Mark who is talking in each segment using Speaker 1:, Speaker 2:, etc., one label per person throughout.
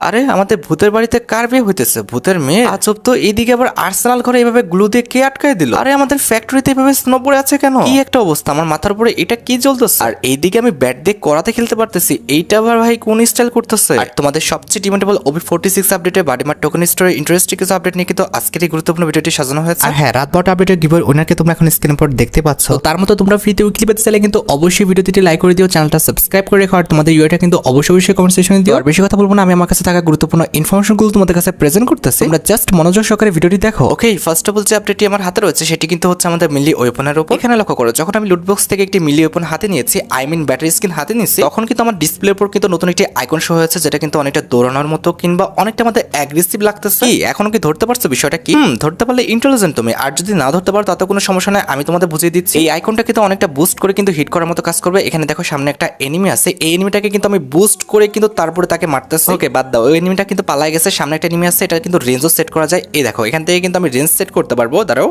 Speaker 1: আরে আমাদের ভূতের বাড়িতে কার বিয়ে হইতেছে? ভূতের মেয়ে? আজব তো। এইদিকে আবার আর্সেনাল ঘরে এইভাবে গ্লু দিয়ে কে আটকায় দিল? আরে আমাদের ফ্যাক্টরিতে এইভাবে স্নো পড়ে আছে কেন? কি একটা অবস্থা, আমার মাথার উপরে এটা কি জ্বলতেছে? আর এইদিকে আমি ব্যাট দিয়ে করাতে খেলতে পারতেছি, এইটা আবার ভাই কোন স্টাইল করতেছে? আর তোমাদের সবচেয়ে ডিমান্ডেবল OB46 আপডেটে বাডিমার টোকেন স্টোরে ইন্টারেস্টিং কিছু আপডেট নিয়ে কিন্তু আজকের এই গুরুত্বপূর্ণ ভিডিওটি সাজানো হয়েছে। আর হ্যাঁ, রাত 12টা আপডেটের গিভওয়ে উইনারকে তোমরা এখন স্ক্রিনের পর দেখতে পাচ্ছ। তো তার মতো তোমরা ফ্রিতে উইকলি পেতে চাইলে কিন্তু অবশ্যই ভিডিওটি লাইক করে দিও, চ্যানেলটা সাবস্ক্রাইব করে রেখো, আর তোমাদের ইউআইটা কিন্তু অবশ্যই কমেন্ট সেকশনে দিও। আর বেশি কথা বলবো না, আমি আমার কাছে থাকা গুরুত্বপূর্ণ ইনফরমেশনগুলো তোমাদের কাছে প্রেজেন্ট করতেছি, তোমরা জাস্ট মনোযোগ সহকারে ভিডিওটি দেখো। ওকে, ফার্স্ট অফ অল যে আপডেটটি আমার হাতে রয়েছে সেটি কিন্তু হচ্ছে আমাদের মিলি ওয়েপনের উপর। এখানে লক্ষ্য করো, যখন আমি লুটবক্স থেকে একটি মিলি ওয়েপন হাতে নিয়েছি, আই মিন ব্যাটারি স্কিন হাতে নিয়েছি, তখন কিন্তু আমার ডিসপ্লের উপর কিন্তু নতুন একটি আইকন শো হয়েছে, যেটা কিন্তু অনেকটা দৌড়ানোর মতো কিংবা অনেকটা আমাদের অ্যাগ্রেসিভ লাগতেছে। কি এখনো কি ধরতে পারছো বিষয়টা কি? ধরতে পারলে ইন্টেলিজেন্ট তুমি, আর যদি না ধরতে পারো তাতে কোনো সমস্যা নাই, আমি তোমাদের বুঝিয়ে দিচ্ছি। এই আইকনটা কিন্তু অনেকটা বুস্ট করে কিন্তু হিট করার মতো কাজ করবে। এখানে দেখো সামনে একটা এনিমি আছে, এই এনিমিটাকে কিন্তু আমি বুস্ট করে কিন্তু তারপরে তাকে মারতেছি। ওকে বাদ দাও, ওই এনিমিটা কিন্তু পালাই গেছে, সামনে একটা এনিমি আছে, এটা কিন্তু রেঞ্জও সেট করা যায়। এই দেখো এখান থেকে কিন্তু আমি রেঞ্জ সেট করতে পারবো, দাঁড়াও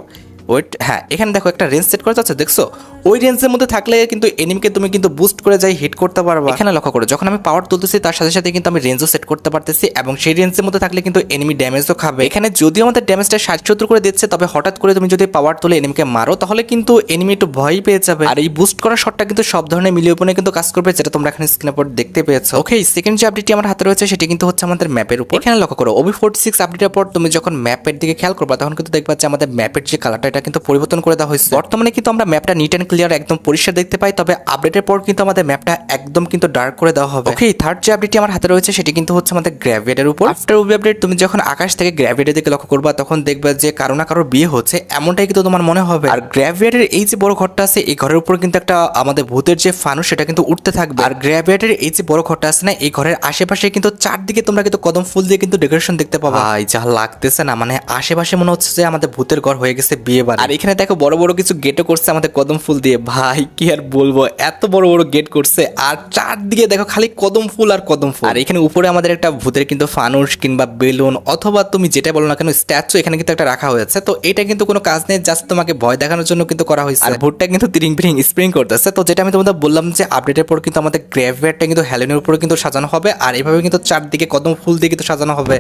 Speaker 1: ওয়েট, হ্যাঁ এখানে দেখো একটা রেঞ্জ সেট করা যাচ্ছে, দেখছো? ওই রেঞ্জের মধ্যে থাকলে কিন্তু এনিমিকে তুমি কিন্তু বুস্ট করে যাই হিট করতে পারবে। এখানে লক্ষ্য করো, যখন আমি পাওয়ার তুলতেছি তার সাথে সাথে কিন্তু আমি রেঞ্জও সেট করতে পারতেছি, এবং সেই রেঞ্জের মধ্যে থাকলে কিন্তু এনিমি ড্যামেজও খাবে। এখানে যদিও আমাদের ড্যামেজটা 60-70 করে দিচ্ছে, তবে হঠাৎ করে তুমি যদি পাওয়ার তুলে এনিমিকে মারো তাহলে কিন্তু এনিমি একটু ভয় পেয়ে যাবে। আর এই বুস্ট করা শটটা কিন্তু সব ধরনের মিলিয়ে ওপেনে কিন্তু কাজ করবে, যেটা তোমরা এখানে স্ক্রিনের উপর দেখতে পেয়েছো। ওকে, সেকেন্ড যে আপডেটটি আমার হাতে রয়েছে সেটি কিন্তু হচ্ছে আমাদের ম্যাপের উপর। এখানে লক্ষ্য করো, OB46 আপডেটের পর তুমি যখন ম্যাপের দিকে খেয়াল করবা তখন কিন্তু দেখবা যে আমাদের ম্যাপের যে কালারটা এটা কিন্তু পরিবর্তন করে দেওয়া হয়েছে। বর্তমানে কিন্তু আমরা ম্যাপটা নিট অ্যান্ড ক্লিয়ার একদম পরিষ্কার দেখতে পাই, তবে আপডেটের পর কিন্তু আমাদের ম্যাপটা একদম কিন্তু ডার্ক করে দেওয়া হবে। ওকে, থার্ড যে আপডেটটি আমার হাতে রয়েছে সেটি কিন্তু হচ্ছে আমাদের গ্র্যাভিয়েটের উপর। আফটার ওবি আপডেট তুমি যখন আকাশ থেকে গ্র্যাভিয়েটের দিকে লক্ষ্য করবা তখন দেখবে যে কারো না কারো বিয়ে হচ্ছে, এমনটাই কিন্তু তোমার মনে হবে। আর গ্র্যাভিয়েটের এই যে বড় ঘরটা আছে, এই ঘরের উপর কিন্তু একটা আমাদের ভূতের যে ফানুস সেটা কিন্তু উঠতে থাকবে। আর গ্র্যাভিয়েটের এই যে বড় ঘরটা আছে না, এই ঘরের আশেপাশে কিন্তু চারদিকে তোমরা কিন্তু কদম ফুল দিয়ে কিন্তু ডেকোরেশন দেখতে পাবা। ভাই যা লাগতেছে না, মানে আশেপাশে মনে হচ্ছে যে আমাদের ভূতের ঘর হয়ে গেছে বিয়ে বাড়ি। আর এখানে দেখো বড় বড় কিছু গেটও করছে আমাদের কদম ফুল দিয়ে। ভাই কি আর বলবো, এত বড় বড় গেট করছে, আর চারদিকে দেখো খালি কদম ফুল আর কদম ফুল। আর এখানে উপরে আমাদের একটা ভূতের কিন্তু ফানুস কিংবা বেলুন অথবা তুমি যেটা বলো না কেন স্ট্যাচু এখানে কিন্তু একটা রাখা হয়েছে। তো এটা কিন্তু কোনো কাজ নেই, জাস্ট তোমাকে ভয় দেখানোর জন্য কিন্তু করা হয়েছে। আর ভূতটা কিন্তু তিরিং বিরিং স্প্রিং করতেছে। তো যেটা আমি তোমাদের বললাম যে আপডেটের পর কিন্তু আমাদের গ্র্যাভিয়েটটা কিন্তু হ্যালোনের উপরে কিন্তু সাজানো হবে, আর এভাবে কিন্তু চারদিকে কদম ফুল দিয়ে কিন্তু সাজানো হবে।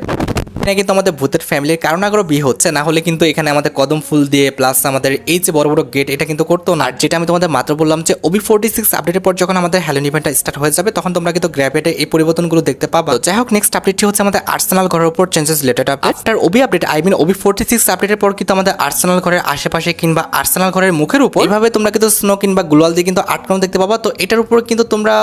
Speaker 1: এখানে কিন্তু আমাদের ভূতের ফ্যামিলির কারো না কারো বিয়ে হচ্ছে, না হলে কিন্তু এখানে আমাদের কদম ফুল দিয়ে প্লাস আমাদের এই যে বড় বড় গেট এটা কিন্তু করতো না। আর যেটা আমি তোমাদের মাত্র বললাম যে OB46 আপডেটের পর যখন আমাদের হ্যালোন ইভেন্টটা স্টার্ট হয়ে যাবে তখন তোমরা কিন্তু গ্র্যাভিয়েটে এই পরিবর্তনগুলো দেখতে পাবা। যাই হোক, নেক্সট আপডেটটি হচ্ছে আমাদের আর্সেনাল ঘরের উপর changes related update. After OB update I mean OB46 আপডেটের পর কিন্তু আমাদের আর্সেনাল ঘরের আশেপাশে কিংবা আর্সেনাল ঘরের মুখের উপর এইভাবে তোমরা কিন্তু স্নো কিংবা গ্লোয়াল দিয়ে কিন্তু আটকানো দেখতে পাবা। তো এটার উপর কিন্তু তোমরা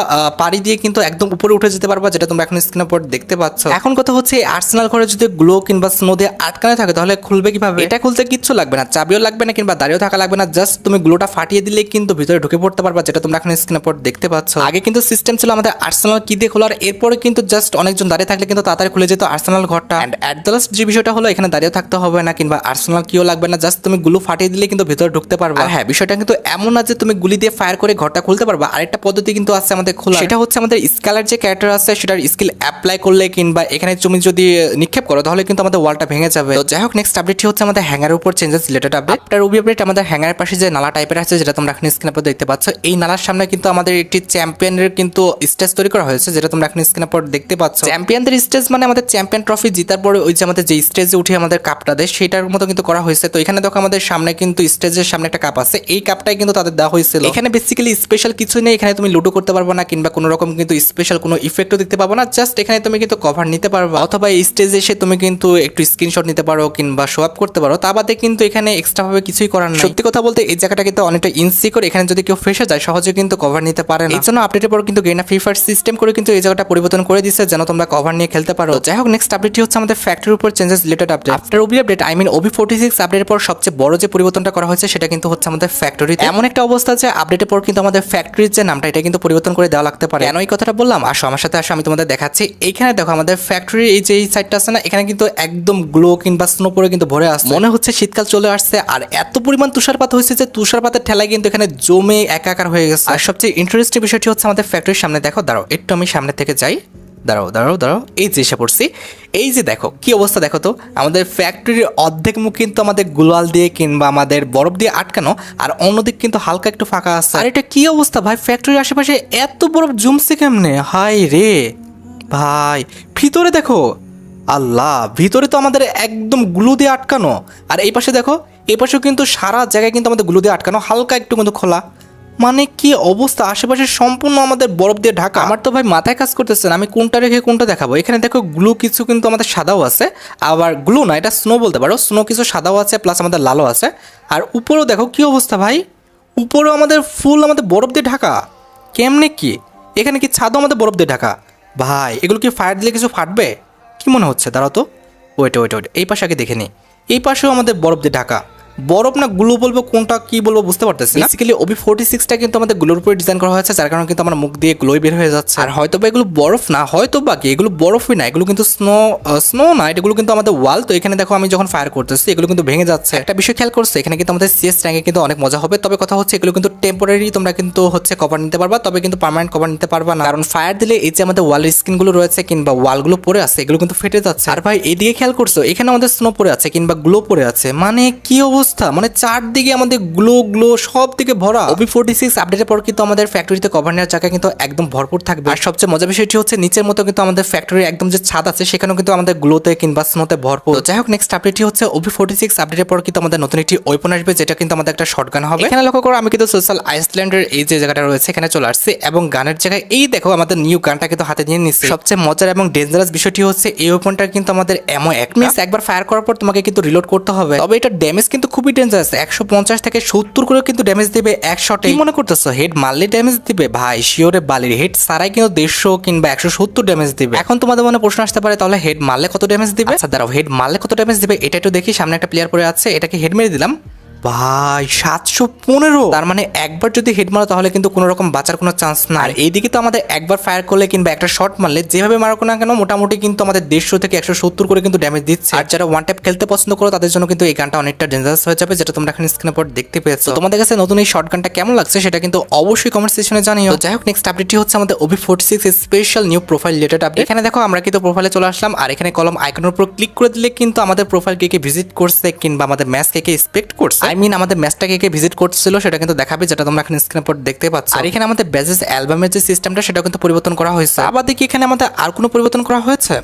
Speaker 1: পাড়ি দিয়ে কিন্তু একদম উপরে উঠে যেতে পারবা, যেটা তোমরা এখন স্ক্রিনের উপর দেখতে পাচ্ছ। এখন কথা হচ্ছে এই আর্সেনাল ঘরে যদি গ্লো কিংবা স্নো দিয়ে আটকানো থাকে তাহলে খুলবে কিভাবে? এটা খুলতে কিচ্ছু লাগবে না, চাবিও লাগবে না কিংবা দাঁড়িয়েও থাকা লাগবে না, জাস্ট তুমি গ্লোটা ফাটিয়ে দিলে কিন্তু ভিতরে ঢুকে পড়তে পারবা, যেটা তোমরা এখন স্ক্রিনের উপর দেখতে পাচ্ছ। আগে কিন্তু সিস্টেম ছিল আমাদের আর্সেনাল কি দিয়ে খোলার, এরপরে কিন্তু জাস্ট অনেকজন দাঁড়িয়ে থাকলে কিন্তু তাড়াতাড়ি খুলে যেত আর্সেনাল ঘরটা। এন্ড অ্যাট দ্য লাস্ট যে বিষয়টা হলো, এখানে দাঁড়িয়ে থাকতে হবে না কিংবা আর্সেনাল কিও লাগবে না, জাস্ট তুমি গ্লু ফাটিয়ে দিলে কিন্তু ভিতরে ঢুকতে পারবা। আর হ্যাঁ, বিষয়টা কিন্তু এমন না যে তুমি গুলি দিয়ে ফায়ার করে ঘরটা খুলতে পারবা, আরেকটা পদ্ধতি কিন্তু আছে আমাদের খোলা, সেটা হচ্ছে আমাদের স্কেলার যে ক্যারেক্টার আছে সেটার স্কিল অ্যাপ্লাই করলে কিংবা এখানে তুমি যদি নিক্ষেপ করো তাহলে কিন্তু আমাদের ওয়ালটা ভেঙে যাবে। তো যাই হোক, নেক্সট আপডেটটি হচ্ছে আমাদের হ্যাঙ্গারের উপর changes related update. After OB update আমাদের হ্যাঙ্গারের পাশে যে নালা টাইপের আছে যেটা তোমরা এখন স্ক্রিনের উপর দেখতে পাচ্ছ, এই নালার সামনে কিন্তু আমাদের একটি চ্যাম্পিয়নের কিন্তু স্টেজ তৈরি করা হয়েছে, যেটা তোমরা এখন স্ক্রিনের উপর দেখতে পাচ্ছ। চ্যাম্পিয়নদের স্টেজ মানে আমাদের চ্যাম্পিয়ন ট্রফি জেতার পরে ওই যে আমাদের যে স্টেজে উঠে আমাদের কাপটা দেয় সেটার মতো কিন্তু করা হয়েছে। তো এখানে দেখো আমাদের সামনে কিন্তু স্টেজের সামনে একটা কাপ আছে, এই কাপটাই কিন্তু তাদের দেওয়া হয়েছিল। এখানে বেসিক্যালি স্পেশাল কিছু নেই, এখানে তুমি লুডো করতে পারবো না কিংবা কোনো রকম কিন্তু স্পেশাল কোনো ইফেক্টও দেখতে পাবো না, জাস্ট এখানে তুমি কিন্তু কভার নিতে পারবা অথবা এই স্টেজে এসে তুমি কিন্তু একটু স্ক্রিনশট নিতে পারো কিংবা শো আপ করতে পারো। তা বাদে কিন্তু এখানে এক্সট্রা ভাবে কিছুই করার নেই। সত্যি কথা বলতে এই জায়গাটা কিন্তু অনেকটা ইনসিকিউর, এখানে যদি কেউ ফেসে যায় সহজে কিন্তু কভার নিতে পারে না। এই জন্য আপডেটের পর কিন্তু গেইনা ফ্রি ফায়ার সিস্টেম করে কিন্তু এই জায়গাটা পরিবর্তন করে দিচ্ছে যেন তোমরা কভার নিয়ে খেলতে পারো। যাই হোক, নেক্সট আপডেটটি হচ্ছে আমাদের ফ্যাক্টরির উপর changes related update. After OB update I mean OB46 আপডেটের পর সবচেয়ে বড় যে পরিবর্তনটা করা হয়েছে সেটা কিন্তু হচ্ছে আমাদের ফ্যাক্টরিতে। এমন একটা অবস্থা যে আপডেটের পর কিন্তু আমাদের ফ্যাক্টরির যে নামটা এটা কিন্তু পরিবর্তন করে দেওয়া লাগতে পারে। কেন এই কথাটা বললাম, আসো আমার সাথে আসো, আমি তোমাদের দেখাচ্ছি। এইখানে দেখো আমাদের ফ্যাক্টরির এই যে এই সাইডটা আছে না, এখানে কিন্তু একদম গ্লো কিংবা স্নো পরে কিন্তু ভরে আসছে, মনে হচ্ছে শীতকাল চলে আসছে। আর এত পরিমাণ তুষারপাত হয়েছে যে তুষারপাতের ঠেলায় কিন্তু এখানে জমে একাকার হয়ে গেছে। আর সবচেয়ে ইন্টারেস্টিং বিষয়টি হচ্ছে আমাদের ফ্যাক্টরির সামনে দেখো, দাঁড়াও একটু আমি সামনে থেকে যাই, দাঁড়াও এই যে এসে পড়ছি। এই যে দেখো কি অবস্থা, দেখো তো আমাদের ফ্যাক্টরির অর্ধেক মুখ কিন্তু আমাদের গুলাল দিয়ে কিংবা আমাদের বরফ দিয়ে আটকানো, আর অন্যদিক কিন্তু হালকা একটু ফাঁকা আছে। আর এটা কি অবস্থা ভাই, ফ্যাক্টরির আশেপাশে এত বরফ জমছে কেমনে? হাই রে, ভাই ভিতরে দেখো, আল্লাহ ভিতরে তো আমাদের একদম গ্লু দিয়ে আটকানো। আর এই পাশে দেখো, এই পাশেও কিন্তু সারা জায়গায় কিন্তু আমাদের গ্লু দিয়ে আটকানো, হালকা একটু কিন্তু খোলা। মানে কি অবস্থা, আশেপাশে সম্পূর্ণ আমাদের বরফ দিয়ে ঢাকা। আমার তো ভাই মাথায় কাজ করতেছে না, আমি কোনটা রেখে কোনটা দেখাবো। এখানে দেখো গ্লু কিছু কিন্তু আমাদের সাদাও আছে, আবার গ্লু না, এটা স্নো বলতে পারো, স্নো কিছু সাদাও আছে প্লাস আমাদের লালও আছে। আর উপরেও দেখো কি অবস্থা ভাই, উপরেও আমাদের ফুল আমাদের বরফ দিয়ে ঢাকা। কেমনে কি, এখানে কি ছাদও আমাদের বরফ দিয়ে ঢাকা। ভাই এগুলো কি ফায়ার দিলে কিছু ফাটবে কি মনে হচ্ছে? দাঁড়াও তো, ওয়েট ওয়েট ওয়েট, এই পাশে আগে দেখে নিই। এই পাশেও আমাদের বরফ দিয়ে ঢাকা। বরফ না গ্লু বলবো, কোনটা কি বলবো বুঝতে পারতেছি না। বেসিক্যালি OB46টা কিন্তু আমাদের গ্লোর উপরে ডিজাইন করা হয়েছে, যার কারণে কিন্তু আমার মুখ দিয়ে গ্লোই বের হয়ে যাচ্ছে। আর হয়তো বা এগুলো বরফ না, হয়তো বা কি এগুলো বরফই না, এগুলো কিন্তু স্নো না, এগুলো কিন্তু আমাদের ওয়াল। তো এখানে দেখো আমি যখন ফায়ার করতেছি এগুলো কিন্তু ভেঙে যাচ্ছে। একটা বিষয় খেয়াল করছে, এখানে কিন্তু আমাদের CS র্যাঙ্কে কিন্তু অনেক মজা হবে। তবে কথা হচ্ছে এগুলো কিন্তু টেম্পোরারি, তোমরা কিন্তু হচ্ছে কভার নিতে পারবা, তবে কিন্তু পার্মানেন্ট কভার নিতে পারবা না, কারণ ফায়ার দিলে এই যে আমাদের ওয়ালের স্কিনগুলো রয়েছে কিংবা ওয়ালগুলো পড়ে আছে এগুলো কিন্তু ফেটে যাচ্ছে। আর ভাই এইদিকে খেয়াল করছো, এখানে আমাদের স্নো পড়ে আছে কিংবা গ্লো পড়ে আছে। মানে কি অবস্থা, মানে চারদিকে আমাদের গ্লো গ্লো সব দিকে ভরা। OB46 আপডেটের পর কিন্তু আমাদের ফ্যাক্টরিতে কভার নেওয়ার জায়গা কিন্তু একদম ভরপুর থাকবে। আর সবচেয়ে মজার বিষয়টি হচ্ছে নিচের মতো কিন্তু আমাদের ফ্যাক্টরির একদম যে ছাদ আছে সেখানেও কিন্তু আমাদের গ্লোতে কিংবা স্নোতে ভরপুর। তো যাই হোক, নেক্সট আপডেটটি হচ্ছে OB46 আপডেটের পর কিন্তু আমাদের নতুন একটি ওয়েপন আসবে, যেটা কিন্তু আমাদের একটা শটগান হবে। এখানে লক্ষ্য করো, আমি কিন্তু সোশ্যাল আইসল্যান্ডের এই যে জায়গাটা রয়েছে এখানে চলে আসছে, এবং গানের জায়গায় এই দেখো আমাদের নিউ গানটা কিন্তু হাতে নিয়ে নিচ্ছে। সবচেয়ে মজার এবং ডেঞ্জারাস বিষয়টি হচ্ছে এই ওয়েপনটা কিন্তু আমাদের এমন একবার ফায়ার করার পর তোমাকে কিন্তু রিলোড করতে হবে। তবে এটা ড্যামেজ কিন্তু খুবই ডেঞ্জারাস, 150 থেকে 70 করে কিন্তু ড্যামেজ দিবে এক শটে। মনে করতেছো হেড মারলে ড্যামেজ দিবে? ভাই শিওরে বালির হেড সারাই কিন্তু 150 কিংবা 170 ড্যামেজ দিবে। এখন তোমাদের মনে প্রশ্ন আসতে পারে, তাহলে হেড মারলে কত ড্যামেজ দিবে? আচ্ছা দাঁড়াও, হেড মারলে কত ড্যামেজ দিবে এটা একটু দেখি। সামনে একটা প্লেয়ার পড়ে আছে, এটাকে হেড মেরে দিলাম। ভাই 715, তার মানে একবার যদি হেড মারো তাহলে কিন্তু কোনো রকম বাঁচার কোনো চান্স না। আর এইদিকে তো আমাদের একবার ফায়ার করলে কিংবা একটা শট মারলে যেভাবে মারো না কেন মোটামুটি কিন্তু আমাদের 150 থেকে 170 করে কিন্তু ড্যামেজ দিচ্ছে। আর যারা ওয়ান ট্যাপ খেলতে পছন্দ করো তাদের জন্য কিন্তু এই গানটা অনেকটা ডেঞ্জারাস হয়ে যাবে, যেটা তোমরা এখন স্ক্রিনের পর দেখতে পেয়েছো। তোমাদের কাছে নতুন এই শর্ট গানটা কেমন লাগছে সেটা কিন্তু অবশ্যই কমেন্ট সেকশনে জানিও। যাই হোক, নেক্সট আপডেটটি হচ্ছে আমাদের OB46 special new profile related update. এখানে দেখো আমরা কিন্তু প্রোফাইলে চলে আসলাম, আর এখানে কলম আইকনের উপর ক্লিক করে দিলে কিন্তু আমাদের প্রোফাইল কে ভিজিট করছে কিংবা আমাদের ম্যাচ কে এক্সপেক্ট করছে, আই মিন আমাদের ম্যাচটা কে ভিজিট করছিল সেটা কিন্তু দেখাবে, যেটা তোমরা এখন স্ক্রিনের পর দেখতে পাচ্ছ। আর এখানে আমাদের ব্যাজেস অ্যালবামের যে সিস্টেমটা সেটা কিন্তু পরিবর্তন করা হয়েছে। আবার দেখি এখানে আমাদের আর কোনো পরিবর্তন করা হয়েছে?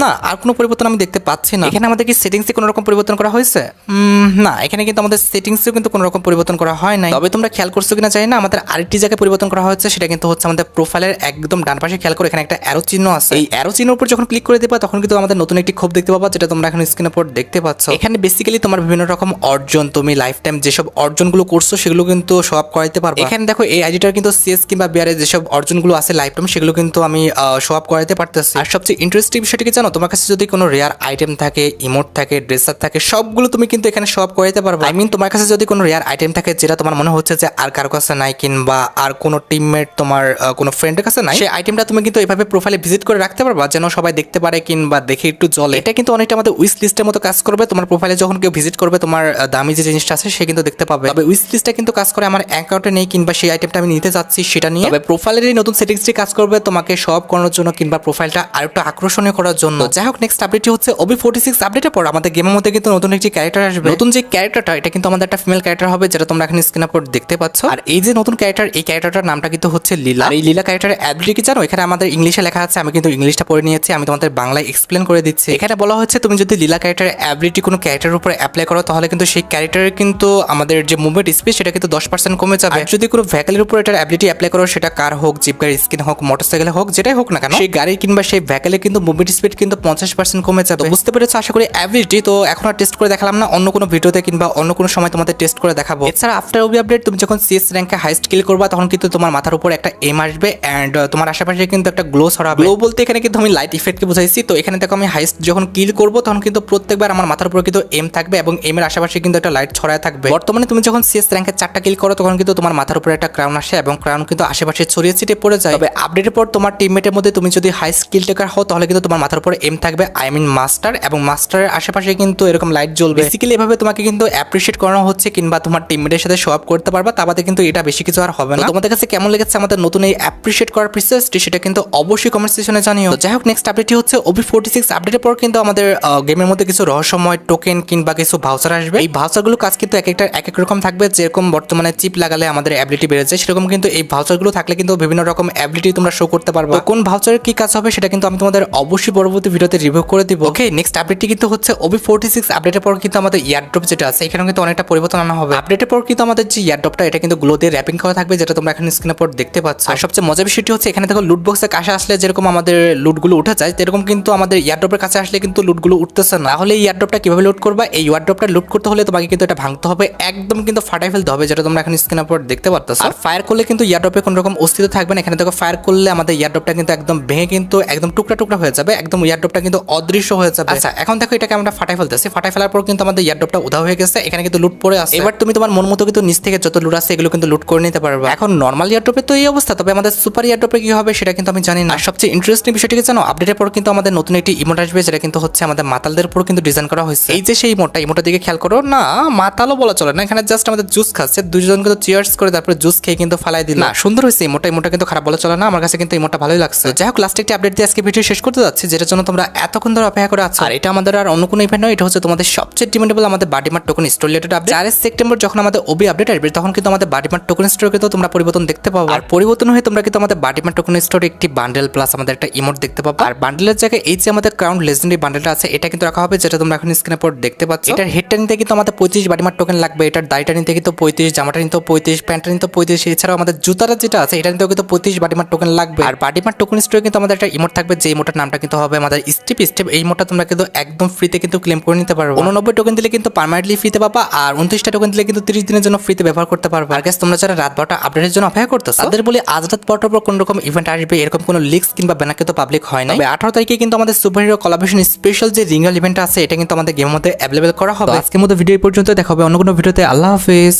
Speaker 1: না, আর কোনো পরিবর্তন আমি দেখতে পাচ্ছি না। এখানে আমাদের কি সেটিংসে কোনো রকম পরিবর্তন করা হয়েছে? না, এখানে কিন্তু আমাদের সেটিংসেও কিন্তু কোনো রকম পরিবর্তন করা হয় নাই। তবে তোমরা খেয়াল করছো কিনা জানি না, আমাদের আরেকটি জায়গায় পরিবর্তন করা হয়েছে, সেটা কিন্তু হচ্ছে আমাদের প্রোফাইলের একদম ডান পাশে। খেয়াল করে এখানে একটা অ্যারো চিহ্ন আছে, এই অ্যারো চিহ্নের উপর যখন ক্লিক করে দিবা তখন কিন্তু আমাদের নতুন একটি খোপ দেখতে পাবা, যেটা তোমরা এখন স্ক্রিনের পর দেখতে পাচ্ছ। এখানে বেসিক্যালি তোমার বিভিন্ন রকম অর্জন, তুমি লাইফ টাইম যেসব অর্জনগুলো করছো সেগুলো কিন্তু শো আপ করাইতে পারবে। এখানে দেখো এই আইডিটার কিন্তু CS কিংবা বিয়ারে যেসব অর্জনগুলো আছে লাইফ টাইম সেগুলো কিন্তু আমি শো আপ করাইতে পারতেছি। আর সবচেয়ে ইন্টারেস্টিং বিষয়টা কি জানো, তোমার কাছে যদি কোনো রেয়ার আইটেম থাকে, ইমোট থাকে, ড্রেসার থাকে, সবগুলো তুমি কিন্তু এখানে শো আপ করাইতে পারবে। আই মিন তোমার কাছে যদি কোনো রেয়ার আইটেম থাকে যেটা তোমার মনে হচ্ছে যে আর কারো কাছে নাই কিংবা আর কোনো টিমমেট তোমার কোনো ফ্রেন্ডের কাছে নাই, সেই আইটেমটা তুমি কিন্তু এভাবে প্রোফাইলে ভিজিট করে রাখতে পারবা, যেন সবাই দেখতে পারে কিংবা দেখে একটু জ্বলে। এটা কিন্তু অনেকটা আমাদের উইশ লিস্টের মতো কাজ করবে। তোমার প্রোফাইলে যখন কেউ ভিজিট করবে তোমার দামি যে জিনিসটা আছে সে কিন্তু দেখতে পাবে। তবে উইশ লিস্টটা কিন্তু কাজ করে আমার অ্যাকাউন্টে নেই কিংবা সেই আইটেমটা আমি নিতে যাচ্ছি সেটা নিয়ে। তবে প্রোফাইলের এই নতুন সেটিংসটি কাজ করবে তোমাকে সব করানোর জন্য কিংবা প্রোফাইলটা আরেকটু আকর্ষণীয় করার জন্য। যাই হোক, নেক্সট আপডেটটি হচ্ছে OB46 আপডেটের পর আমাদের গেমের মধ্যে কিন্তু নতুন একটি ক্যারেক্টার আসবে। নতুন যে ক্যারেক্টারটা এটা কিন্তু আমাদের একটা ফিমেল ক্যারেক্টার হবে, যেটা তোমরা এখন স্ক্রিনের উপর দেখতে পাচ্ছ। আর এই যে নতুন ক্যারেক্টার, এই ক্যারেক্টারটার নামটা কিন্তু হচ্ছে লীলা। আর এই লীলা ক্যারেক্টারের অ্যাবিলিটি কি জানো? এখানে আমাদের ইংলিশে লেখা আছে, আমি কিন্তু ইংলিশটা পড়ে নিয়েছি, আমি তোমাদের বাংলায় এক্সপ্লেন করে দিচ্ছি। এখানে বলা হচ্ছে তুমি যদি লীলা ক্যারেক্টারের অ্যাবিলিটি কোনো ক্যারেক্টারের উপর অ্যাপ্লাই করো তাহলে কিন্তু সেই ক্যারেক্টারের কিন্তু আমাদের যে মুভমেন্ট স্পিড সেটা কিন্তু 10% কমে যাবে। আর যদি কোনো ভেহিকলের উপর এটার অ্যাবিলিটি অ্যাপ্লাই করো, সেটা কার হোক, জিপ গাড়ি, স্কিন হোক, মোটরসাইকেল হোক, যেটাই হোক না কেন, সেই গাড়ি কিংবা সেই ভেহিকলে কিন্তু মুভমেন্ট স্পিড কিন্তু 50% কমে যাবে। বুঝতে পেরেছো আশা করি অ্যাবিলিটি। তো এখন আর টেস্ট করে দেখালাম না, অন্য কোনো ভিডিওতে কিংবা অন্য কোনো সময় তোমাদের টেস্ট করে দেখাবো। এছাড়া আফটার OB আপডেট তুমি যখন CS র্যাঙ্কে হাইস্ট কিল করবা তখন কিন্তু তোমার মাথার উপর একটা এম আসবে এন্ড তোমার আশেপাশে কিন্তু একটা গ্লো ছড়াবে। গ্লো বলতে এখানে কিন্তু আমি লাইট ইফেক্টকে বুঝাইছি। তো এখানে দেখো আমি হাইস্ট যখন কিল করবো তখন কিন্তু প্রত্যেকবার আমার মাথার উপর কিন্তু এম থাকবে এবং এমের আশেপাশে কিন্তু একটা লাইট ছড়ায় থাকবে। বর্তমানে তুমি যখন CS র্যাঙ্কে 4টা কিল করো তখন কিন্তু তোমার মাথার উপরে একটা ক্রাউন আসে এবং ক্রাউন কিন্তু আশেপাশে ছড়িয়ে ছিটিয়ে পড়ে যায়। তবে আপডেটের পর তোমার টিমমেটের মধ্যে তুমি যদি হাই স্কিল টেকার হও তাহলে কিন্তু তোমার মাথার উপর এম থাকবে, আই মিন মাস্টার, এবং মাস্টারের আশেপাশে কিন্তু এরকম লাইট জ্বলবে। বেসিক্যালি এভাবে তোমাকে কিন্তু অ্যাপ্রিশিয়েট করানো হচ্ছে, কিংবা তোমার টিমমেটের সাথে শো আপ করতে পারবা, তারপরে কিন্তু এটা বেশি কিছু আর হবে না। তোমাদের কাছে কেমন লেগেছে আমাদের নতুন এই অ্যাপ্রিশিয়েট করার প্রসেসটি, সেটা কিন্তু অবশ্যই কমেন্ট সেকশনে জানিও। তো যাই হোক, নেক্সট আপডেটটি হচ্ছে OB46 আপডেটের পর কিন্তু আমাদের গেমের মধ্যে কিছু রহস্যময় টোকেন কিংবা কিছু ভাউচার আসবে। এই ভাউচারগুলো কাজ কিন্তু এক এক রকম থাকবে। যেরকম বর্তমানে চিপ লাগালে আমাদের অ্যাবিলিটি বেড়ে যায়, সেরকম কিন্তু এই ভাউচারগুলো থাকলে কিন্তু বিভিন্ন রকম অ্যাবিলিটি তোমরা শো করতে পারবে। কোন ভাউচারের কি কাজ হবে সেটা কিন্তু আমি তোমাদের অবশ্যই পরবর্তী ভিডিওতে রিভিউ করে দিব। ওকে, নেক্সট আপডেটটি কিন্তু হচ্ছে OB46 আপডেটের পর কিন্তু আমাদের ইয়ারড্রপ যেটা আছে, এখানে কিন্তু অনেকটা পরিবর্তন আনা হবে। আপডেটের পর কিন্তু আমাদের যে ইয়ারড্রপটা, এটা কিন্তু গ্লো দিয়ে র্যাপিং করা থাকবে, যেটা তোমরা এখানে স্ক্রিনের পর দেখতে পাচ্ছ। আর সবচেয়ে মজার বিষয়টি হচ্ছে, এখানে দেখো লুট বক্সের কাছে আসলে যেরকম আমাদের লুটগুলো উঠে যায়, এরকম কিন্তু আমাদের ইয়ারড্রপের কাছে আসলে কিন্তু লুটগুলো উঠতেছে না। তাহলে এই ইয়ারড্রপটা কিভাবে লুট করবা? এই ইয়ারড্রপটা লুট করতে হলে তোমাকে কিন্তু এটা ভাঙতে হবে, একদম কিন্তু ফাটাই ফেলতে হবে, যেটা তোমরা এখন স্ক্রিনের পর দেখতে পাচ্ছ। আর ফায়ার করলে কিন্তু ইয়ারড্রপে কোনো রকম অস্তিত্ব থাকবে না। এখানে দেখো ফায়ার করলে আমাদের ইয়ারড্রপটা কিন্তু একদম ভেঙে কিন্তু একদম টুকরা টুকরা হয়ে যাবে, একদম ইয়ারড্রপটা কিন্তু অদৃশ্য হয়ে যাবে। আচ্ছা, এখন দেখো এটাকে আমরা ফাটাই ফেলতেছি। ফাটাই ফেলার পর কিন্তু আমাদের ইয়ারড্রপটা উধাও হয়ে গেছে, এখানে কিন্তু লুট পড়ে আছে। এবার তুমি তোমার মন মতো কিন্তু নিচ থেকে যত লুট আছে এগুলো কিন্তু লুট করে নিতে পারবে। এখন নর্মাল ইয়ারড্রপে তো এই অবস্থা, তবে আমাদের সুপার ইয়ারড্রপে কি হবে সেটা কিন্তু আমি জানি না। আর সবচেয়ে ইন্টারেস্টিং বিষয়টি কি জানো? আপডেটের পর কিন্তু আমাদের নতুন একটি ইমোট আসবে, যেটা কিন্তু হচ্ছে আমাদের মাতালদের উপর কিন্তু ডিজাইন করা হয়েছে। এই যে সেই ইমোটের দিকে খেয়াল করো না, মাতালও বলা চলে না, এখানে জাস্ট আমাদের জুস খাচ্ছে, দুজন কিন্তু চিয়ার্স করে তারপরে জুস খেয়ে কিন্তু ফালাই দিল। না, সুন্দর হয়েছে ইমোটা কিন্তু খারাপ বলা চলে না, আমার কাছে কিন্তু ইমোটা ভালোই লাগছে। যাই হোক, লাস্ট একটি আপডেট দিয়ে আজকে ভিডিও শেষ করতে যাচ্ছি, যেটার জন্য তোমরা এতক্ষণ ধরে অপেক্ষা করে আছো। আর এটা আমাদের আর অন্য কোনো ইভেন্ট নয়, এটা হচ্ছে তোমাদের সবচেয়ে ডিমান্ডেবল আমাদের বাডিমার token store related update. 4 September যখন আমাদের ওবি আপডেট আসবে, তখন কিন্তু আমাদের বাডিমার টোকেন স্টোর কিন্তু তোমরা পরিবর্তন দেখতে পাবো। আর পরিবর্তন হয়ে তোমরা কিন্তু আমাদের বাডিমার টোকেন স্টোরে একটি বান্ডেল প্লাস আমাদের একটা ইমোট দেখতে পাবো। আর বান্ডেলের জায়গায় এই যে আমাদের ক্রাউন লেজেন্ডারি বান্ডেলটা আছে, এটা কিন্তু রাখা হবে, যেটা তোমরা এখন স্ক্রিনের পর দেখতে পাচ্ছ। এটার হেডটা নিতে কিন্তু আমাদের 25 বাডিমার টোকেন লাগবে, এটার দাড়িটা নিতে কিন্তু 35, জামাটা নিতে 35, প্যান্টটা নিতে 35, এছাড়াও আমাদের জুতাটা যেটা আছে এটা নিতেও কিন্তু 25 বাডিমার টোকেন লাগবে। আর বাডিমার টোকেন স্টোরে কিন্তু আমাদের একটা ইমোট থাকবে, যে ইমোটের নামটা কিন্তু হবে আমাদের স্টেপ। এই ইমোটটা তোমরা কিন্তু একদম ফ্রিতে কিন্তু ক্লেম করে নিতে পারবে। 89 টোকেন দিলে কিন্তু পার্মানেন্টলি ফ্রিতে পাবা, আর 29টা টোকেন দিলে কিন্তু 30 দিনের জন্য ফ্রিতে ব্যবহার করতে পারবে। আর গাইস, তোমরা যারা রাত 12টা আপডেটের জন্য অপেক্ষা করতেছো, তাদের বলি আজ রাত 12টার পর কোন রকম ইভেন্ট আসবে এরকম কোনো লিক্স কিংবা ব্যানার কিন্তু পাবলিক হয় না। তবে 18 তারিখে কিন্তু আমাদের সুপারহিরো কোলাবোরেশন স্পেশাল যে রিঙ্গাল ইভেন্ট আছে, এটা কিন্তু আমাদের গেমের মধ্যে অ্যাভেলেবল করা হবে। আজকের মতো ভিডিও পর্যন্ত দেখা হবে অন্য কোনো ভিডিওতে। আল্লাহ হাফেজ।